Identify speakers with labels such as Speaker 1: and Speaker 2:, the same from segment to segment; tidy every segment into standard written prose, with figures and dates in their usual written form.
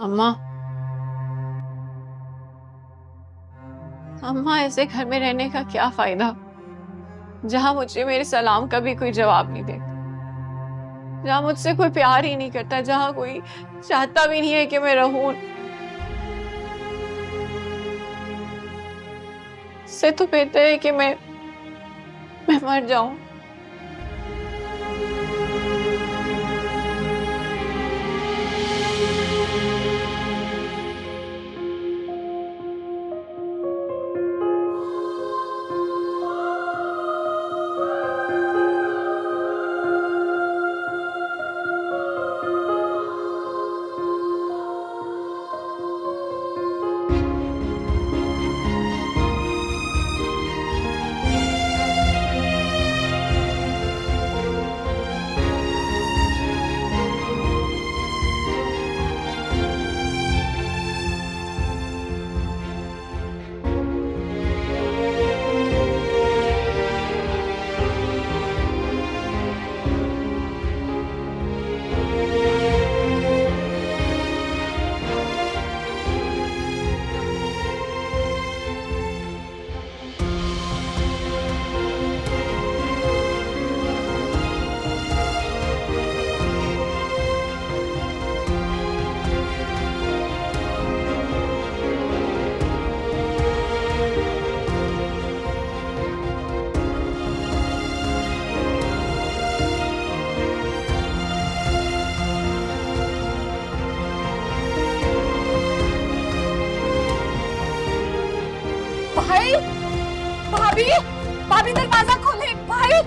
Speaker 1: अम्मा। अम्मा, ऐसे घर में रहने का क्या फायदा जहां मुझे मेरे सलाम का भी कोई जवाब नहीं देता, जहां मुझसे कोई प्यार ही नहीं करता, जहां कोई चाहता भी नहीं है कि मैं रहूं। इससे तो बेहतर है कि मैं मर जाऊं।
Speaker 2: भाई, भाभी, भाभी दरवाजा खोले। भाई,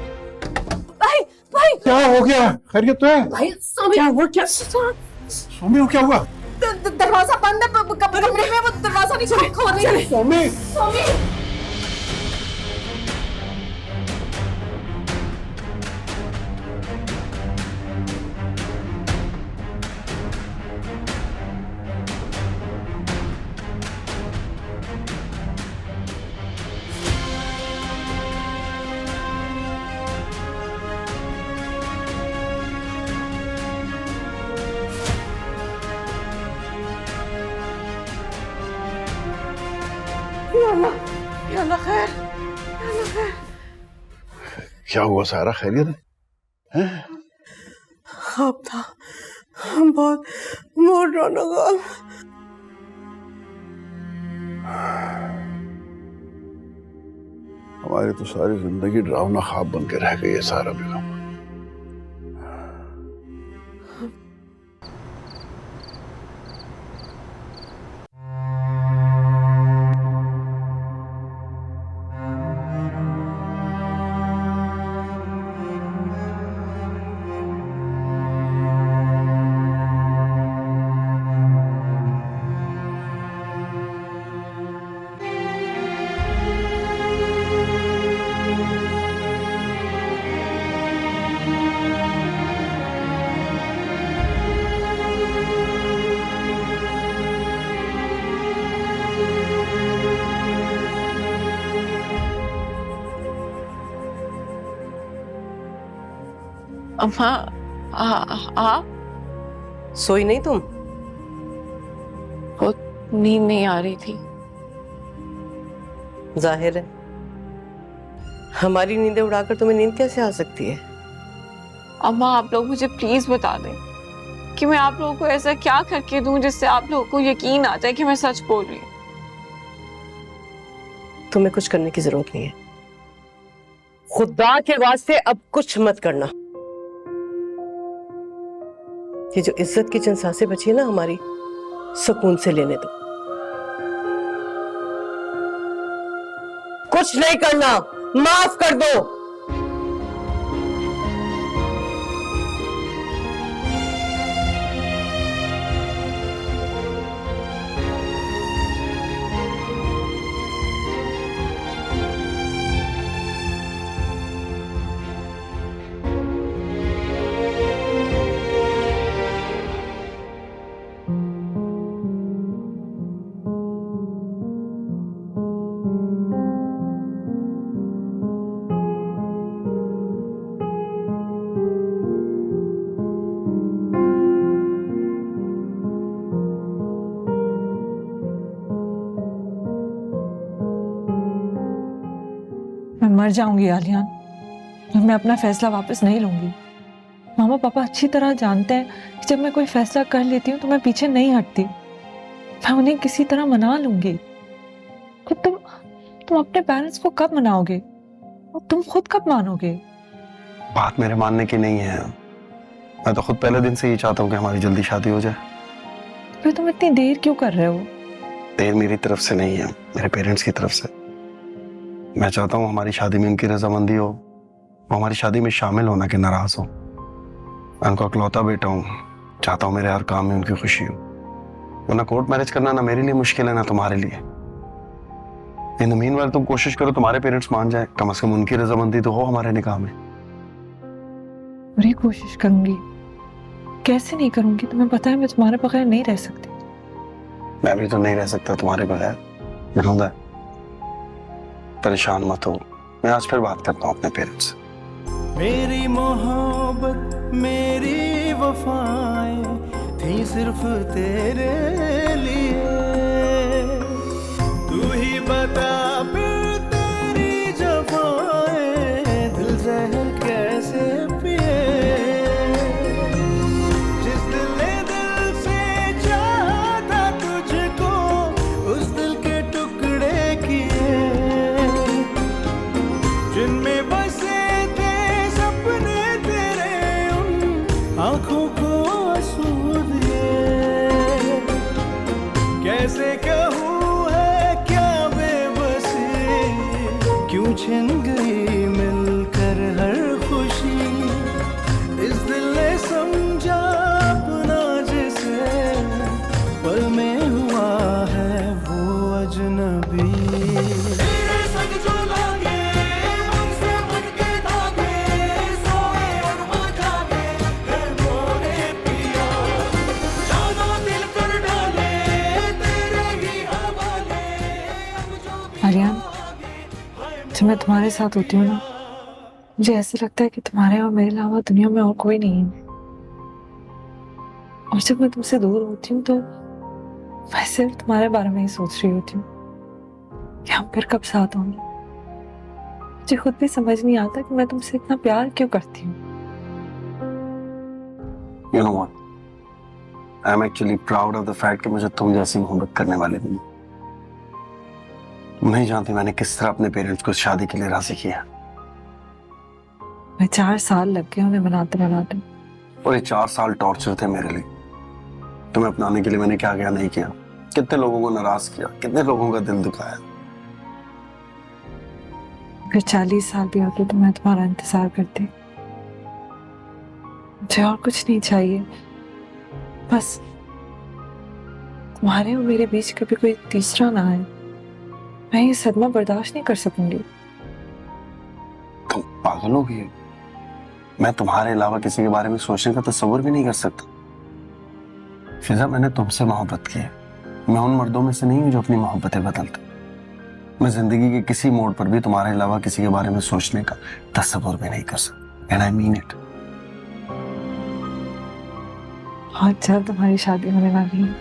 Speaker 2: भाई, भाई,
Speaker 3: क्या हो गया? खैरियत तो है?
Speaker 2: भाई, सोमी
Speaker 3: क्या हुआ? क्या सोमी को क्या हुआ?
Speaker 2: दरवाजा बंद है। कमरे में वो दरवाजा नहीं खोल रही।
Speaker 3: सोमी
Speaker 2: सोमी, या अल्लाह खैर, या अल्लाह खैर।
Speaker 3: क्या हुआ सारा? खैरियत है?
Speaker 2: ख्वाब था, बहुत मूड रौनक।
Speaker 3: हमारी तो सारी जिंदगी डरावना ख्वाब बन के रह गई है सारा बेगम।
Speaker 1: अम्मा, आप?
Speaker 2: सोई नहीं तुम?
Speaker 1: बहुत नींद नहीं आ रही थी।
Speaker 2: जाहिर है, हमारी नींदें उड़ाकर तुम्हें नींद कैसे आ सकती है?
Speaker 1: अम्मा, आप लोग मुझे प्लीज बता दें कि मैं आप लोगों को ऐसा क्या करके दूं जिससे आप लोगों को यकीन आ जाए कि मैं सच बोल रही हूँ।
Speaker 2: तुम्हें कुछ करने की जरूरत नहीं है। खुदा के वास्ते अब कुछ मत करना। ये जो इज्जत की चंद सांसें बची है ना हमारी, सुकून से लेने दो। कुछ नहीं करना, माफ कर दो।
Speaker 4: मर जाऊंगी आलियान, और मैं अपना फैसला वापस नहीं लूंगी। मामा पापा अच्छी तरह जानते हैं कि जब मैं कोई फैसला कर लेती हूँ तो मैं पीछे नहीं हटती। मैं उन्हें किसी तरह मना लूंगी। तो तुम अपने पेरेंट्स को कब मनाओगे और तुम खुद कब मानोगे?
Speaker 5: बात मेरे मानने की नहीं है। मैं तो खुद पहले दिन से ही चाहता हूँ कि हमारी जल्दी शादी हो जाए।
Speaker 4: फिर तुम इतनी देर क्यों कर रहे हो?
Speaker 5: देर मेरी तरफ से नहीं है, मेरे पेरेंट्स की तरफ से। मैं चाहता हूँ हमारी शादी में उनकी रजामंदी हो, वो हमारी शादी में शामिल होना के नाराज हो। मैं उनका इकलौता बेटा हूँ, चाहता हूँ मेरे हर काम में उनकी खुशी हो। वरना कोर्ट मैरिज करना ना मेरे लिए मुश्किल है ना तुम्हारे लिए। इन द मीनवाइल तुम कोशिश करो तुम्हारे पेरेंट्स मान जाए, कम से कम उनकी रजामंदी तो हो हमारे निकाह में।
Speaker 4: पूरी कोशिश करूंगी। कैसे नहीं करूंगी? तुम्हें पता है मैं तुम्हारे बगैर नहीं रह सकती।
Speaker 5: मैं भी तो नहीं रह सकता तुम्हारे बगैर। विनोदा, परेशान मत हो, मैं आज फिर बात करता हूँ अपने पेरेंट्स से।
Speaker 6: मेरी मोहब्बत मेरी वफाएं थी सिर्फ तेरे लिए। तू ही बता फिर तेरी जफाएं दिल जहर कैसे पिए। जिस दिल ने दिल से चाहा था तुझको, उस दिल के टुकड़े किए, जिनमें बसे थे सपने तेरे, उन आंखों को आंसू दिए। कैसे कहूँ है क्या बेबसी, क्यों छिन गई मिलकर हर खुशी। इस दिल ने समझा अपना जिसे, पल में हुआ है वो अजनबी।
Speaker 4: आलियान, जब मैं तुम्हारे साथ होती हूँ ना, मुझे ऐसे लगता है कि तुम्हारे और मेरे अलावा दुनिया में और कोई नहीं है। और जब मैं तुमसे दूर होती हूँ तो मैं सिर्फ तुम्हारे बारे में ही सोच रही होती हूँ कि हम फिर कब साथ होंगे। मुझे खुद भी समझ नहीं आता कि मैं तुमसे इतना प्यार क्यों करती हूँ।
Speaker 5: You know what? I'm actually proud of the fact कि मुझे तुम जैसी मोहब्बत करने वाले मिले। तुम नहीं जानती मैंने किस तरह अपने पेरेंट्स को इस शादी के लिए राजी किया।
Speaker 4: मैं 4 साल लग गए उन्हें मनाते मनाते।
Speaker 5: और ये 4 साल टॉर्चर थे मेरे लिए। तुम्हें अपनाने के लिए मैंने क्या क्या नहीं किया, कितने लोगों को नाराज किया, कितने लोगों का दिल दुखाया।
Speaker 4: फिर 40 साल भी होते तो मैं तुम्हारा इंतजार करती। मुझे और कुछ नहीं चाहिए, बस तुम्हारे और मेरे बीच कभी कोई तीसरा ना आए। मैं ये सदमा बर्दाश्त नहीं कर सकूंगी।
Speaker 5: तुम पागल हो गई हो। मैं तुम्हारे अलावा किसी के बारे में सोचने का तस्वीर भी नहीं कर सकता। फिजा, मैंने तुमसे मोहब्बत की है। मैं उन मर्दों में से नहीं हूं जो अपनी मोहब्बतें बदलते। मैं जिंदगी के किसी मोड़ पर भी तुम्हारे अलावा किसी के बारे में सोचने का तस्वीर भी नहीं कर सकता। And I mean it.
Speaker 4: बहुत जल्द तुम्हारी शादी होने वाली है।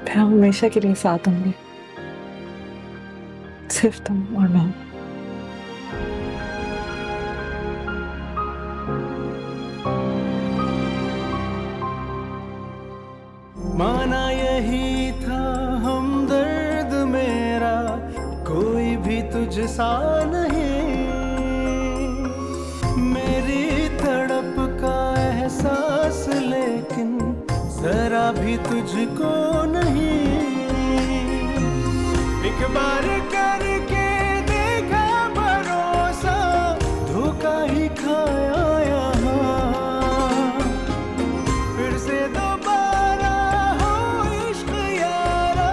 Speaker 4: फिर हम हमेशा के लिए साथ होंगे, सिर्फ तुम और मैं।
Speaker 6: माना यही था हमदर्द मेरा, कोई भी तुझसा नहीं। मेरी तड़प का एहसास लेकिन जरा भी तुझको नहीं। एक बार करके देखा भरोसा, धोखा ही खाया यहाँ। फिर से दोबारा हो इश्क यारा,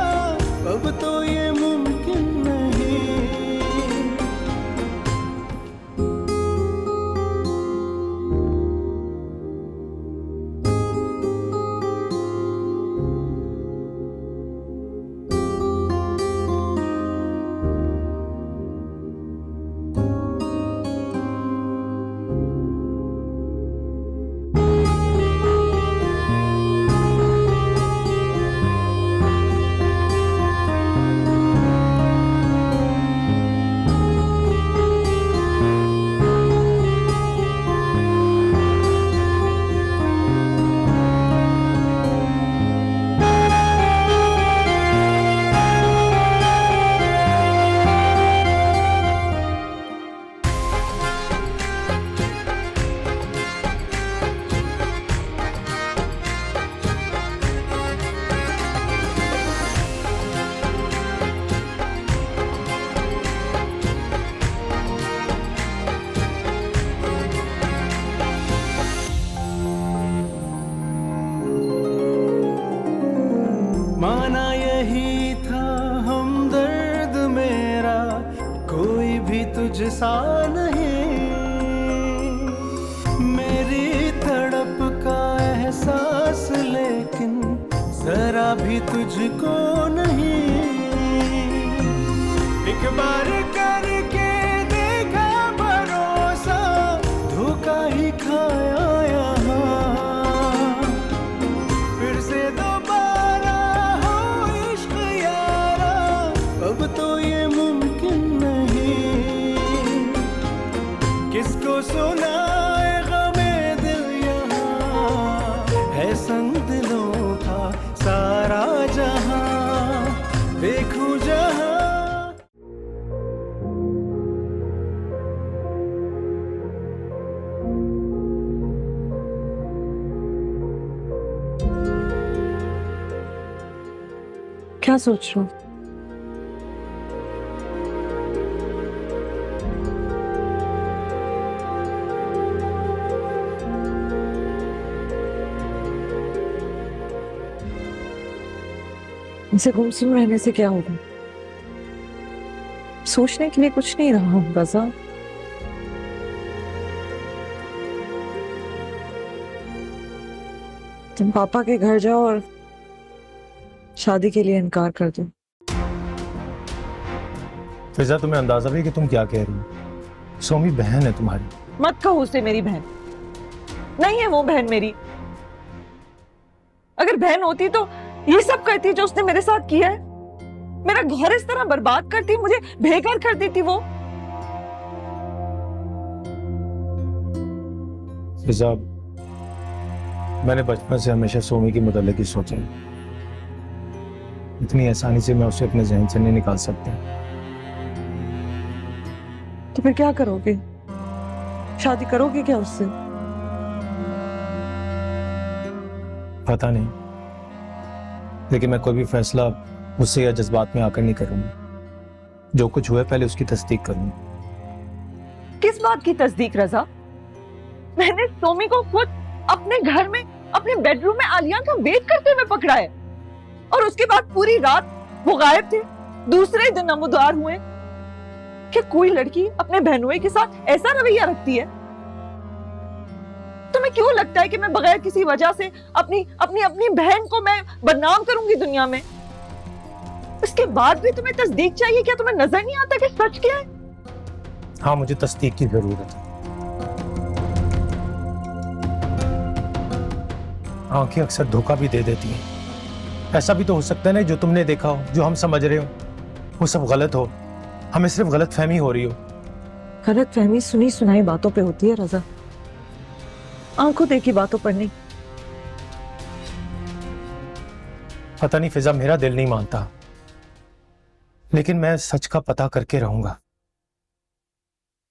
Speaker 6: अब तो ये मुमकिन नहीं। सा नहीं, मेरी तड़प का एहसास लेकिन जरा भी तुझको नहीं। एक बार करके देखा भरोसा, धोखा ही खाया यहाँ, फिर से दोबारा हो इश्क यारा, अब तो ये मुमकिन नहीं। किसको सुनाए गमे दिल यहाँ, है संग दिलों का सारा जहां, देखूं जहां।
Speaker 4: क्या सोच रहे हो? इनसे गुमसुम रहने से क्या होगा? सोचने के लिए कुछ नहीं रहा हूं रजा। तुम पापा के घर जाओ और शादी के लिए इनकार कर दो।
Speaker 7: फिजा, तुम्हें अंदाजा भी कि तुम क्या कह रही हो? सोमी बहन है तुम्हारी।
Speaker 4: मत कहो उसे मेरी बहन, नहीं है वो बहन मेरी। अगर बहन होती तो ये सब करती जो उसने मेरे साथ किया है। मेरा घर इस तरह बर्बाद करती, मुझे बेघर कर देती वो।
Speaker 7: फिजा, मैंने बचपन से हमेशा सोमी की मुतल्लिक ही सोचा है। इतनी आसानी से मैं उसे अपने जहन से नहीं निकाल सकता।
Speaker 4: तो फिर क्या करोगे? शादी करोगे क्या उससे?
Speaker 7: पता नहीं, लेकिन मैं कोई भी फैसला उससे या जज्बात में आकर नहीं करूंगा। जो कुछ हुआ है पहले उसकी तस्दीक करूंगा।
Speaker 4: किस बात की तस्दीक रजा? मैंने सोमी को खुद अपने घर में, अपने बेडरूम में आलिया का वेट करते हुए पकड़ा है, और उसके बाद पूरी रात वो गायब थे, दूसरे दिन नमूदार हुए। क्या कोई लड़की अपने बहनोई के साथ ऐसा रवैया रखती है? तुम्हें क्यों लगता है कि मैं बगैर किसी वजह से अपनी अपनी अपनी बहन को मैं बदनाम करूंगी दुनिया में? इसके बाद भी तुम्हें तस्दीक चाहिए? क्या तुम्हें नजर नहीं आता कि सच क्या है?
Speaker 7: हाँ, मुझे तस्दीक की जरूरत है। आंखें अक्सर धोखा भी दे देती हैं। ऐसा भी तो हो सकता है ना, जो तुमने देखा हो, जो हम समझ रहे हो, वो सब गलत हो, हमें सिर्फ गलत फहमी हो रही हो।
Speaker 4: गलत फहमी सुनी सुनाई बातों पे होती है रजा, आंखों देखी बातों पर नहीं।
Speaker 7: पता नहीं फिजा, मेरा दिल नहीं मानता, लेकिन मैं सच का पता करके रहूंगा,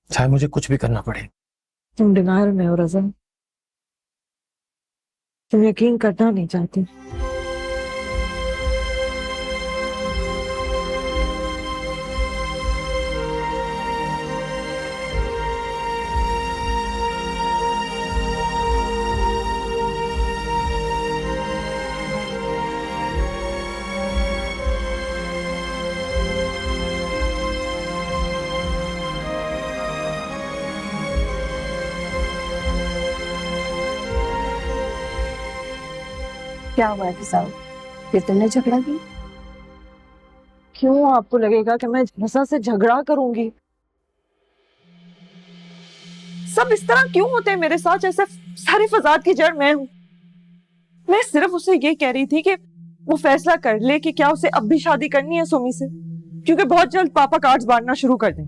Speaker 7: चाहे मुझे कुछ भी करना पड़े।
Speaker 4: तुम डिनायल में हो रजा, तुम यकीन करना नहीं चाहती।
Speaker 8: क्या हुआ है फिजा? फिर तुमने झगड़ा किया?
Speaker 4: क्यों आपको लगेगा कि मैं रजा से झगड़ा करूंगी? सब इस तरह क्यों होते हैं मेरे साथ, जैसे सारे फसाद की जड़ मैं हूं? मैं सिर्फ उसे ये कह रही थी कि वो फैसला कर ले कि क्या उसे अब भी शादी करनी है सोमी से, क्योंकि बहुत जल्द पापा कार्ड्स बांटना शुरू कर दें।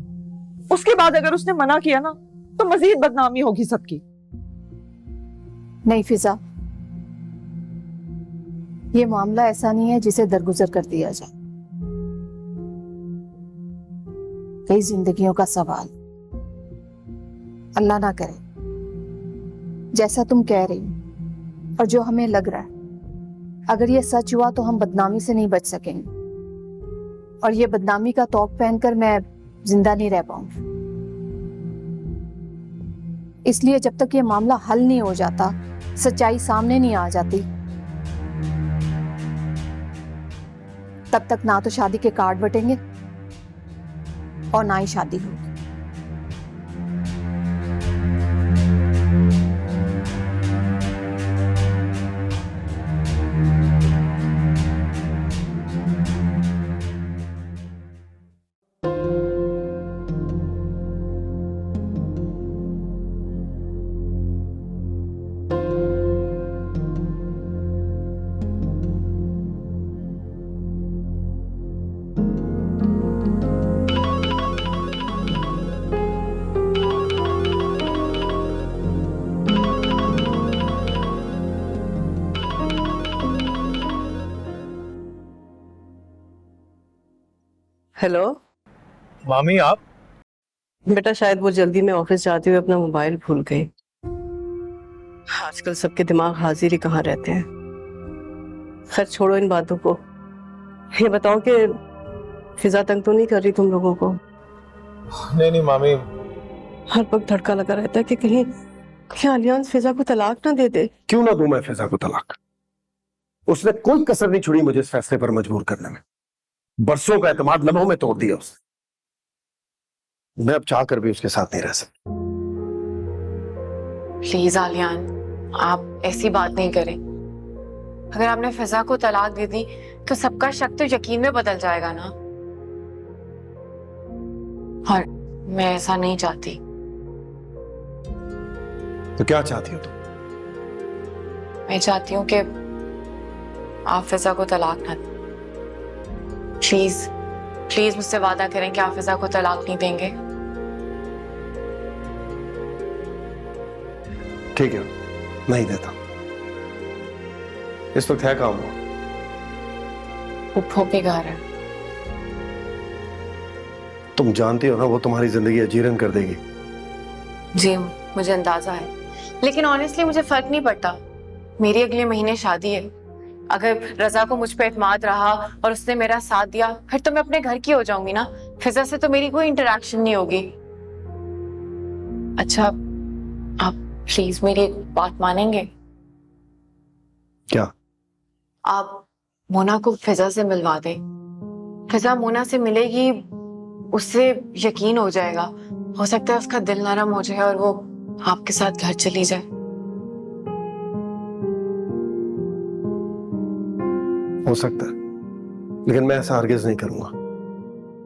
Speaker 4: उसके बाद अगर उसने मना किया ना, तो मजीद बदनामी होगी सबकी।
Speaker 8: नहीं फिजा, ये मामला ऐसा नहीं है जिसे दरगुजर कर दिया जाए। कई जिंदगियों का सवाल। अल्लाह ना करे जैसा तुम कह रही हो और जो हमें लग रहा है, अगर ये सच हुआ तो हम बदनामी से नहीं बच सकेंगे, और ये बदनामी का तौक पहनकर मैं जिंदा नहीं रह पाऊंगी। इसलिए जब तक ये मामला हल नहीं हो जाता, सच्चाई सामने नहीं आ जाती, तब तक ना तो शादी के कार्ड बटेंगे और ना ही शादी होगी।
Speaker 2: हेलो
Speaker 7: मामी आप?
Speaker 2: बेटा, शायद वो जल्दी में ऑफिस जाते हुए अपना मोबाइल भूल गई। आजकल सबके दिमाग हाजिर ही कहाँ रहते हैं। खैर छोड़ो इन बातों को। ये बताओ कि फिजा तंग तो नहीं कर रही तुम लोगों को?
Speaker 7: नहीं नहीं मामी,
Speaker 2: हर वक्त धड़का लगा रहता है कि कहीं आलियान फिजा को तलाक ना दे दे।
Speaker 5: क्यों ना दूं मैं फिजा को तलाक? उसने कोई कसर नहीं छोड़ी मुझे इस फैसले पर मजबूर करने में। बरसों का एतमाद लम्हों में तोड़ दिया उसने। मैं अब चाह कर भी उसके साथ नहीं रह सकता।
Speaker 1: प्लीज आलियान, आप ऐसी बात नहीं करें। अगर आपने फिजा को तलाक दे दी तो सबका शक तो यकीन में बदल जाएगा ना। और मैं ऐसा नहीं चाहती।
Speaker 5: तो क्या चाहती हो तुम?
Speaker 1: मैं चाहती हूँ कि आप फिजा को तलाक ना दें। प्लीज प्लीज मुझसे वादा करें कि आप फिजा को तलाक नहीं देंगे।
Speaker 5: ठीक है, नहीं देता। इस वक्त है काम वो?
Speaker 1: फूफो के घर है।
Speaker 5: तुम जानती हो ना वो तुम्हारी जिंदगी अजीरन कर देगी।
Speaker 1: जी मुझे अंदाजा है, लेकिन ऑनेस्टली मुझे फर्क नहीं पड़ता। मेरी अगले महीने शादी है। अगर रजा को मुझ पे एतमाद रहा और उसने मेरा साथ दिया, फिर तो मैं अपने घर की हो जाऊंगी ना। फिजा से तो मेरी कोई इंटरेक्शन नहीं होगी। अच्छा, आप प्लीज मेरी एक बात मानेंगे?
Speaker 5: क्या?
Speaker 1: आप मोना को फिजा से मिलवा दें। फिजा मोना से मिलेगी, उससे यकीन हो जाएगा। हो सकता है उसका दिल नरम हो जाए और वो आपके साथ घर चली जाए।
Speaker 5: हो सकता है, लेकिन मैं ऐसा हरगिज नहीं करूंगा।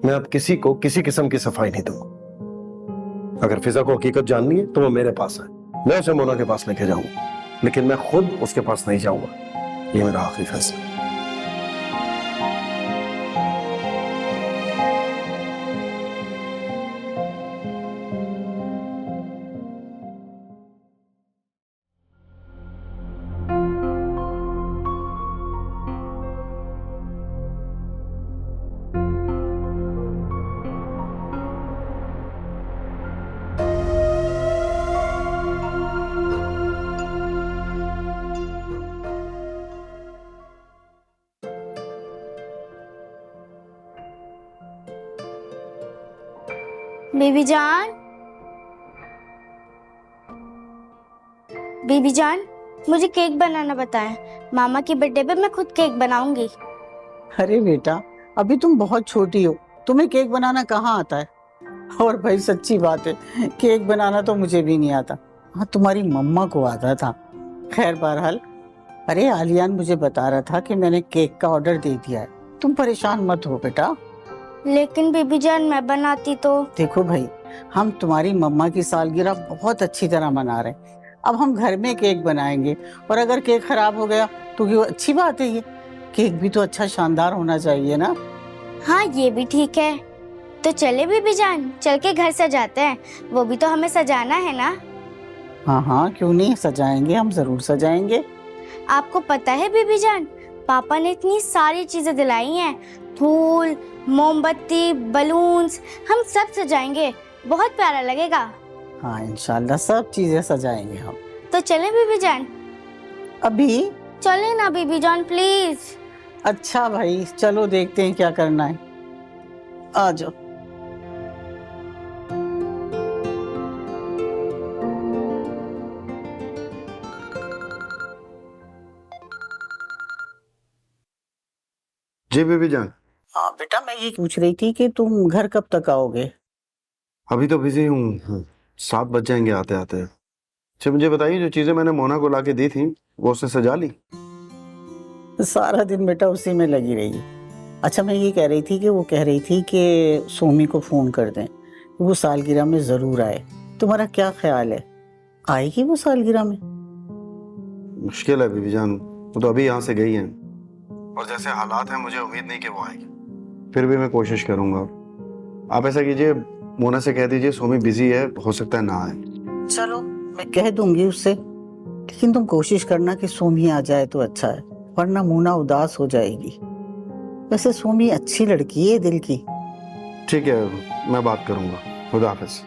Speaker 5: मैं अब किसी को किसी किस्म की सफाई नहीं दूंगा। अगर फिजा को हकीकत जाननी है तो वो मेरे पास है, मैं उसे मोना के पास लेके जाऊंगा, लेकिन मैं खुद उसके पास नहीं जाऊंगा। ये मेरा आखिरी फैसला है।
Speaker 9: बेबी जान, बेबी जान, मुझे केक बनाना बताएं। मामा की बर्थडे पे मैं खुद केक बनाऊंगी।
Speaker 10: अरे बेटा, अभी तुम बहुत छोटी हो, तुम्हें केक बनाना कहाँ आता है? और भाई सच्ची बात है, केक बनाना तो मुझे भी नहीं आता। हाँ, तुम्हारी मम्मा को आता था। खैर बहरहाल, अरे आलियान मुझे बता रहा था कि मैंने केक का ऑर्डर दे दिया है। तुम परेशान मत हो बेटा।
Speaker 9: लेकिन बेबी जान मैं बनाती तो।
Speaker 10: देखो भाई, हम तुम्हारी मम्मा की सालगिरह बहुत अच्छी तरह मना रहे हैं। अब हम घर में केक बनाएंगे और अगर केक खराब हो गया तो ये अच्छी बात है। ये केक भी तो अच्छा शानदार होना चाहिए ना।
Speaker 9: हाँ ये भी ठीक है। तो चले बेबी जान, चल के घर सजाते हैं। वो भी तो हमें सजाना है ना।
Speaker 10: हाँ हाँ, क्यों नहीं, सजाएंगे, हम जरूर सजाएंगे।
Speaker 9: आपको पता है बेबी जान, पापा ने इतनी सारी चीजें दिलाई हैं। फूल, मोमबत्ती, बलून्स, हम सब सजाएंगे। बहुत प्यारा लगेगा।
Speaker 10: हाँ इंशाल्लाह सब चीजें सजाएंगे हम।
Speaker 9: तो चलें बेबी जान?
Speaker 10: अभी?
Speaker 9: चले ना बेबी जान प्लीज।
Speaker 10: अच्छा भाई, चलो देखते हैं क्या करना है। आ जाओ।
Speaker 5: जी बेबी जान।
Speaker 10: हाँ बेटा, मैं ये पूछ रही थी कि तुम घर कब तक आओगे?
Speaker 5: अभी तो बिजी हूँ, 7 बज जाएंगे आते आते। अच्छा मुझे बताइए, जो चीजें मैंने मोना को लाके दी थी वो उसने सजा ली?
Speaker 10: सारा दिन बेटा उसी में लगी रही। अच्छा मैं ये कह रही थी कि वो कह रही थी कि सोमी को फोन कर दें, वो सालगिरह में जरूर आए। तुम्हारा क्या ख्याल है, आएगी वो सालगिरह में?
Speaker 5: मुश्किल है बीबी जान, वो तो अभी यहाँ से गई हैं और जैसे हालात हैं मुझे उम्मीद नहीं कि वो आएगी। फिर भी मैं कोशिश करूंगा। आप ऐसा कीजिए, मोना से कह दीजिए सोमी बिजी है, हो सकता है ना आए।
Speaker 10: चलो मैं कह दूंगी उससे, लेकिन तुम कोशिश करना कि सोमी आ जाए तो अच्छा है, वरना मोना उदास हो जाएगी। वैसे सोमी अच्छी लड़की है दिल की,
Speaker 5: ठीक है, मैं बात करूंगा। खुदा हाफिज।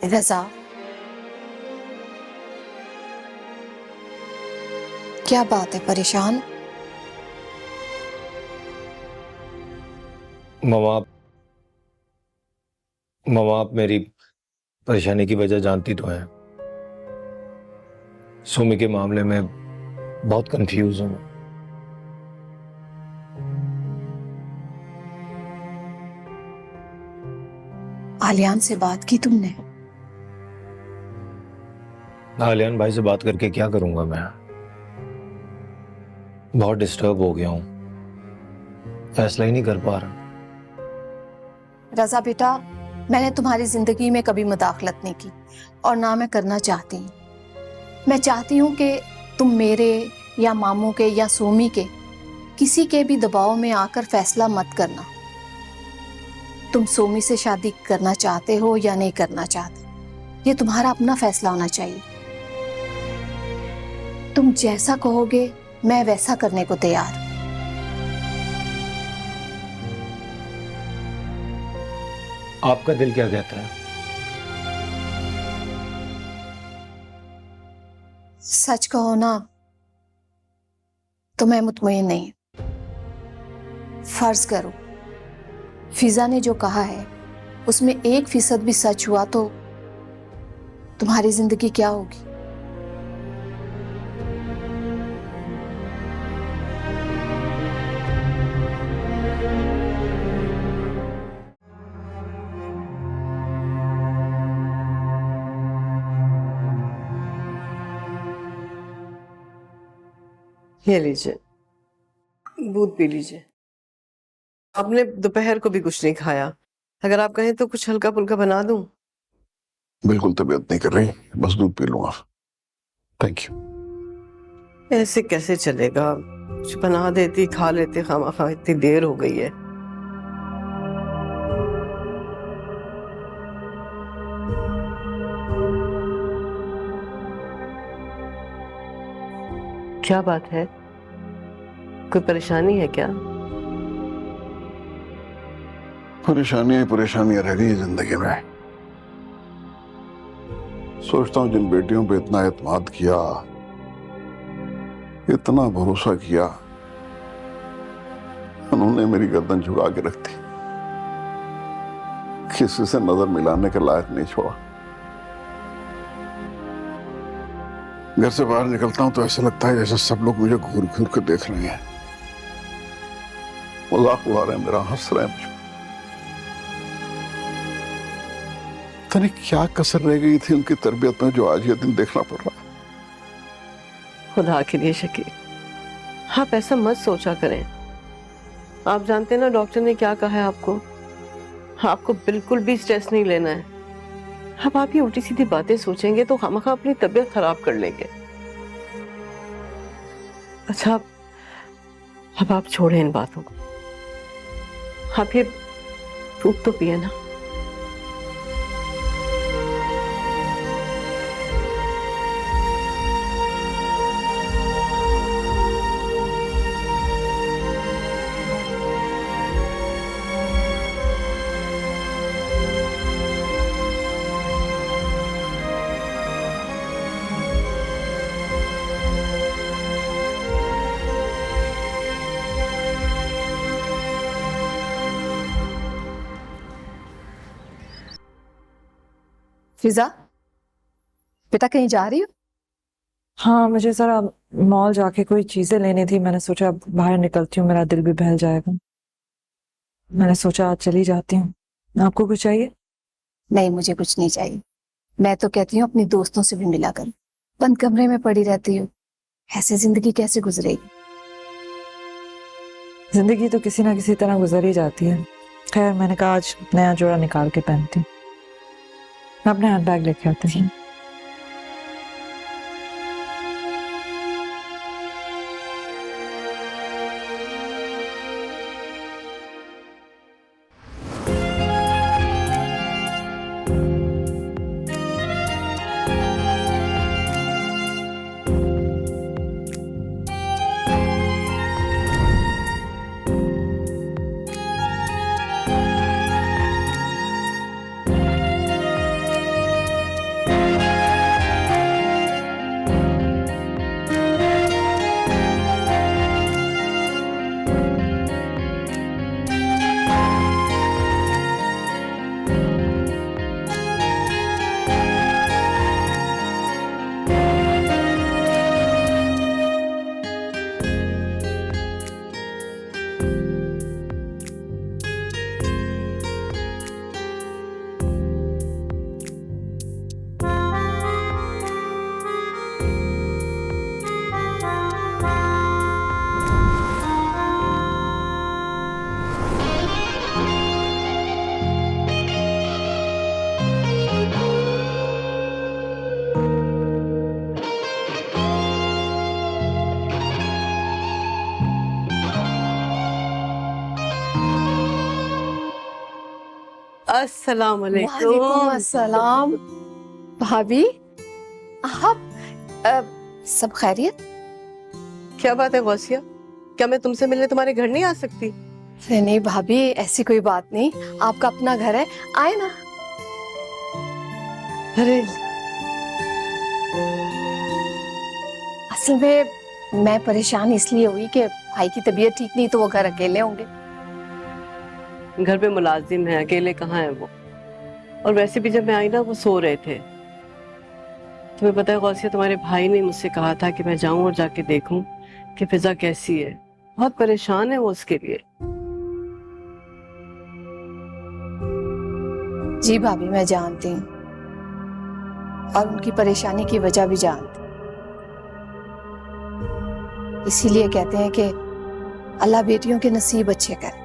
Speaker 8: रजा, क्या बात है, परेशान?
Speaker 7: मामा आप मेरी परेशानी की वजह जानती तो हैं। सुमी के मामले में बहुत कंफ्यूज हूं।
Speaker 8: आलियान से बात की तुमने?
Speaker 7: आलियान भाई से बात करके क्या करूंगा मैं? बहुत डिस्टर्ब हो गया हूं, फैसला ही नहीं कर पा रहा।
Speaker 8: रजा बेटा, मैंने तुम्हारी जिंदगी में कभी मुदाखलत नहीं की और ना मैं करना चाहती हूँ। मैं चाहती हूँ कि तुम मेरे या मामू के या सोमी के किसी के भी दबाव में आकर फैसला मत करना। तुम सोमी से शादी करना चाहते हो या नहीं करना चाहते, ये तुम्हारा अपना फैसला होना चाहिए। तुम जैसा कहोगे मैं वैसा करने को तैयार।
Speaker 7: आपका दिल क्या कहता है?
Speaker 8: सच कहो ना तो मैं मुतमईन नहीं। फर्ज करो फिजा ने जो कहा है उसमें 1% भी सच हुआ तो तुम्हारी जिंदगी क्या होगी?
Speaker 2: ये लीजिए, दूध पी लीजिए। आपने दोपहर को भी कुछ नहीं खाया, अगर आप कहें तो कुछ हल्का फुल्का बना दूं?
Speaker 3: बिल्कुल तबीयत नहीं कर रही, बस दूध पी लूंगा। Thank you.
Speaker 2: ऐसे कैसे चलेगा? कुछ बना देती, खा लेते, खामा इतनी देर हो गई है। क्या बात है? कोई परेशानी है क्या?
Speaker 3: परेशानियां रह गई है जिंदगी में। सोचता हूँ जिन बेटियों पे इतना एतमाद किया, इतना भरोसा किया, उन्होंने मेरी गर्दन झुका के रख दी, किसी से नजर मिलाने के लायक नहीं छोड़ा। घर से बाहर निकलता हूं तो ऐसा लगता है जैसे सब लोग मुझे घूर घूर कर देख रहे हैं, मजाक उड़ा रहे हैं मेरा, हंस रहे हैं मुझे। पता नहीं क्या कसर रह गई थी उनकी तरबियत में जो आज ये दिन देखना पड़ रहा है।
Speaker 2: खुदा के लिए शकील, आप ऐसा मत सोचा करें। आप जानते ना डॉक्टर ने क्या कहा है आपको? आपको बिल्कुल भी स्ट्रेस नहीं लेना है। अब आप ये उल्टी सीधी बातें सोचेंगे तो खामखा अपनी तबीयत खराब कर लेंगे। अच्छा, अब आप छोड़ें इन बातों को, आप ये दूध तो पिए ना।
Speaker 8: फिजा, बेटा कहीं जा रही हो?
Speaker 4: हाँ, मुझे जरा मॉल जाके कोई चीजें लेनी थी। मैंने सोचा अब बाहर निकलती हूँ, मेरा दिल भी बहल जाएगा। मैंने सोचा आज चली जाती हूँ। आपको कुछ चाहिए?
Speaker 8: नहीं, मुझे कुछ नहीं चाहिए। मैं तो कहती हूँ अपनी दोस्तों से भी मिला कर। बंद कमरे में पड़ी रहती हो, ऐसे जिंदगी कैसे गुजरेगी?
Speaker 4: जिंदगी तो किसी ना किसी तरह गुजर ही जाती है। खैर, मैंने कहा आज नया जोड़ा निकाल के पहनती हूँ। मैं अपने हैंड बैग लेके आती हूँ।
Speaker 2: अस्सलाम
Speaker 8: वालेकुम
Speaker 2: वालेकुम।
Speaker 8: अस्सलाम। भाभी, आप सब खैरियत?
Speaker 2: क्या बात है गौसिया, क्या मैं तुमसे मिलने तुम्हारे घर नहीं आ सकती?
Speaker 8: अरे नहीं भाभी, ऐसी कोई बात नहीं, आपका अपना घर है, आए ना।
Speaker 2: अरे
Speaker 8: असल में मैं परेशान इसलिए हुई कि भाई की तबीयत ठीक नहीं, तो वो घर अकेले होंगे।
Speaker 2: घर पे मुलाजिम है, अकेले कहाँ है वो? और वैसे भी जब मैं आई ना, वो सो रहे थे। तुम्हें पता है गौसिया, तुम्हारे भाई ने मुझसे कहा था कि मैं जाऊं और जाके देखूं कि फिजा कैसी है। बहुत परेशान है वो उसके लिए।
Speaker 8: जी भाभी, मैं जानती हूँ और उनकी परेशानी की वजह भी जानती हूँ। इसीलिए कहते हैं कि अल्लाह बेटियों के नसीब अच्छे करे।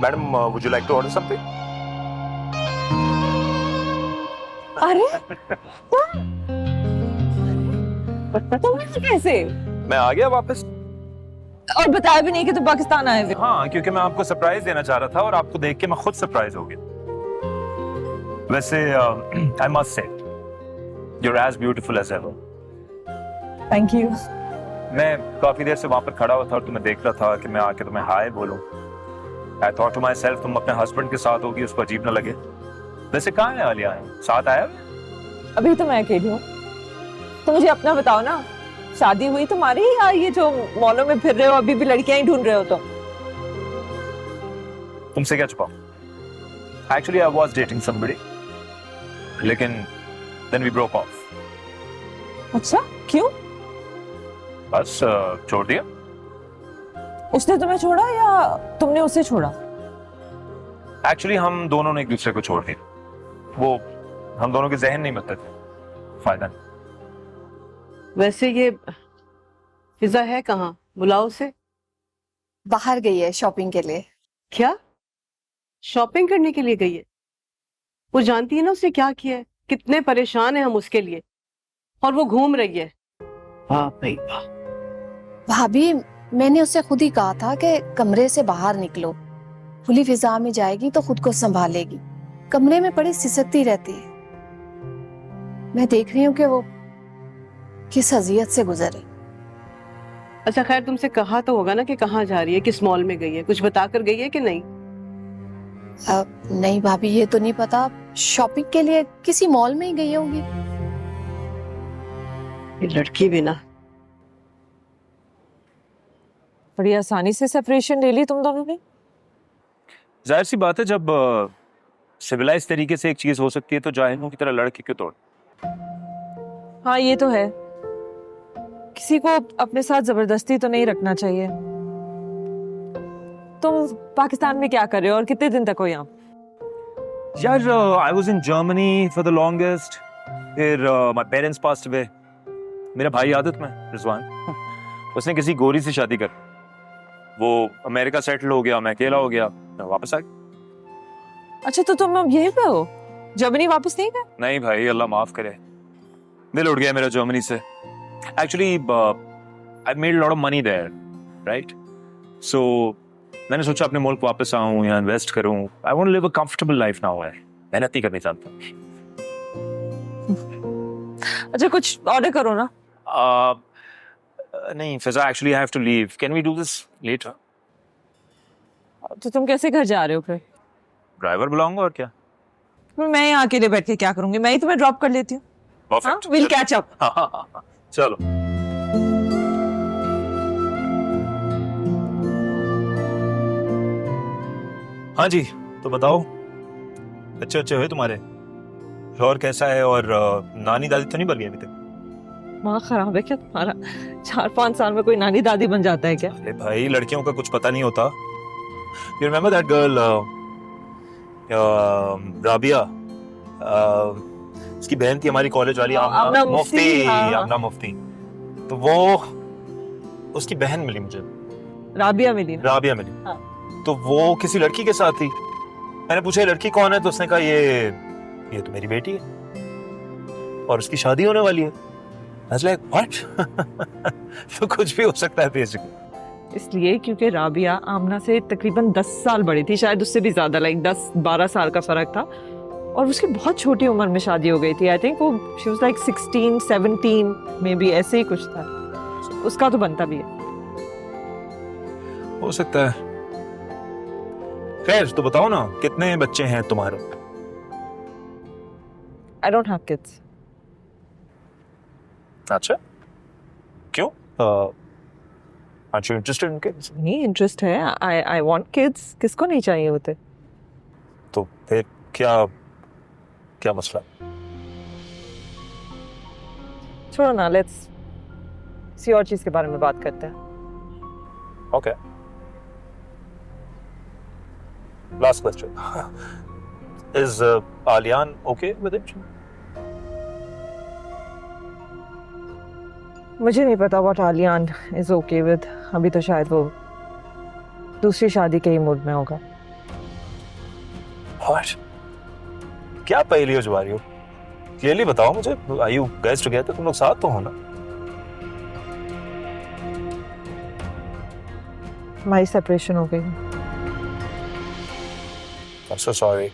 Speaker 11: Madam, would you like to order something?
Speaker 4: अरे तुम कैसे?
Speaker 11: मैं आ गया वापस।
Speaker 4: और बताया भी नहीं कि तुम पाकिस्तान आए हुए।
Speaker 11: हाँ, क्योंकि मैं आपको सरप्राइज देना चाह रहा था और आपको देख के मैं खुद सरप्राइज हो गया। वैसे I must say, you're as beautiful as ever.
Speaker 4: Thank you.
Speaker 11: मैं काफी देर से वहां पर खड़ा हुआ था और तुम्हें देख रहा था कि मैं आके तुम्हें हाय बोलूं। I thought to myself, तुम अपने हस्बैंड के साथ होगी, उसको अजीब ना लगे। वैसे कहाँ है आलिया? साथ आया?
Speaker 4: अभी तो मैं अकेली हूँ। तो मुझे अपना बताओ ना, शादी हुई तुम्हारी या ये जो मॉलों में फिर रहे हो, अभी भी लड़कियां ही ढूंढ रहे हो? तो
Speaker 11: तुमसे क्या छुपाऊं? Actually, I was dating somebody, लेकिन then we broke off.
Speaker 4: अच्छा, क्यों?
Speaker 11: बस छोड़ दिया।
Speaker 4: उसने तुम्हें छोड़ा या तुमने उसे छोड़ा?
Speaker 11: एक्चुअली हम दोनों ने एक दूसरे को छोड़ दिया। वो हम दोनों के जहन नहीं मिलते थे, फायदा नहीं।
Speaker 2: वैसे ये फिजा है कहाँ? बुलाओ उसे।
Speaker 8: बाहर गई है शॉपिंग के लिए।
Speaker 2: क्या शॉपिंग करने के लिए गई है? वो जानती है ना उसने क्या किया है, कितने परेशान है हम उसके लिए, और वो घूम रही है। वाह भाई वाह।
Speaker 8: भाभी, मैंने उससे खुद ही कहा था कि कमरे से बाहर निकलो, खुली फिजा में जाएगी तो खुद को संभालेगी, कमरे में पड़ी सिसकती रहती है। मैं देख रही हूँ कि वो किस अजियत से गुजरे।
Speaker 2: अच्छा खैर, तुमसे कहा तो होगा ना कि कहाँ जा रही है, किस मॉल में गई है? कुछ बता कर गई है कि नहीं?
Speaker 8: नहीं भाभी, ये तो नहीं पता। शॉपिंग के लिए किसी मॉल में ही गई होगी।
Speaker 2: ये लड़की भी ना,
Speaker 4: बड़ी आसानी से सेपरेशन ले ली तुम दोनों ने।
Speaker 11: जाहिर सी बात है, जब सिविलाइज तरीके से एक चीज हो सकती है तो जाहिलों की तरह लड़के क्यों तोड़।
Speaker 4: हाँ ये तो है, किसी को अपने साथ जबरदस्ती तो नहीं रखना चाहिए। तुम पाकिस्तान में क्या कर रहे हो और कितने दिन तक हो यहाँ?
Speaker 11: यार I was in Germany for the longest, फिर माय पेरेंट्स पास्ड अवे। मेरा भाई आदत में रिजवान, उसने किसी गोरी से शादी कर, वो अमेरिका सेटल हो गया, मैं अकेला हो गया, मैं वापस आ गया।
Speaker 4: अच्छा तो तुम अब यहीं पे हो, जर्मनी वापस नहीं गए?
Speaker 11: नहीं भाई, अल्लाह माफ करे, दिल उड़ गया मेरा जर्मनी से। Actually I made lot of money there, right? So मैंने सोचा अपने मुल्क वापस आऊं, यहाँ इन्वेस्ट करूं। I want to live a comfortable life now. है मेहनत नहीं करनी चाहता।
Speaker 4: अच्छा कुछ ऑर्डर करो ना।
Speaker 11: नहीं Fiza, actually I have to leave. Can we do this later?
Speaker 4: तो तुम कैसे घर जा रहे हो फिर?
Speaker 11: ड्राइवर बुलाऊंगा और क्या।
Speaker 4: मैं यहाँ अकेले बैठ के क्या करूंगी, मैं ही तुम्हें ड्रॉप कर लेती हूँ।
Speaker 11: Perfect,
Speaker 4: will catch up.
Speaker 11: चलो। हाँ जी, तो बताओ, अच्छे अच्छे हुए तुम्हारे? शौहर कैसा है? और नानी दादी तो नहीं बन गई अभी तक?
Speaker 4: माँ खराब है क्या तुम्हारा? 4-5 साल में कोई नानी दादी बन जाता है क्या?
Speaker 11: अरे भाई, लड़कियों का कुछ पता नहीं होता। You remember that girl Rabia? उसकी बहन थी हमारी कॉलेज वाली, आमना मुफ्ती। आमना मुफ्ती, तो वो उसकी बहन मिली मुझे,
Speaker 4: राबिया मिली।
Speaker 11: राबिया मिली। तो वो किसी लड़की के साथ थी। मैंने पूछा ये लड़की कौन है, तो उसने कहा ये तो मेरी बेटी है और उसकी शादी होने वाली है। I was like, what? तो कुछ भी हो सकता है बेसिकली।
Speaker 4: इसलिए क्योंकि राबिया आमना से तकरीबन 10 साल बड़ी थी, शायद उससे भी ज्यादा, लाइक 10-12 साल का फर्क था। और उसकी बहुत छोटी उम्र में शादी हो गई थी। आई थिंक वो she was like 16-17 may be, ऐसे ही कुछ था। उसका तो बनता भी है।
Speaker 11: हो सकता है। खैर, तो बताओ ना, कितने बच्चे हैं तुम्हारे?
Speaker 4: I don't have kids.
Speaker 11: अच्छा, क्यों? Aren't you interested in kids?
Speaker 4: नहीं, इंटरेस्ट है। I want kids. किसको नहीं चाहिए होते?
Speaker 11: तो फिर क्या मसला?
Speaker 4: छोड़ो ना, लेट्स किसी और चीज के बारे में बात करते हैं।
Speaker 11: Okay. Last question. Is Aliyan okay with it?
Speaker 4: मुझे नहीं पता what Aliyan is okay with. अभी तो शायद वो दूसरी शादी के ही मूड में होगा।
Speaker 11: What? क्या पहेली हो रही हो? क्लियरली बताओ मुझे। Are you guys together? तुम लोग साथ तो हो ना?
Speaker 4: हमारी सेपरेशन हो गई।
Speaker 11: I'm so sorry.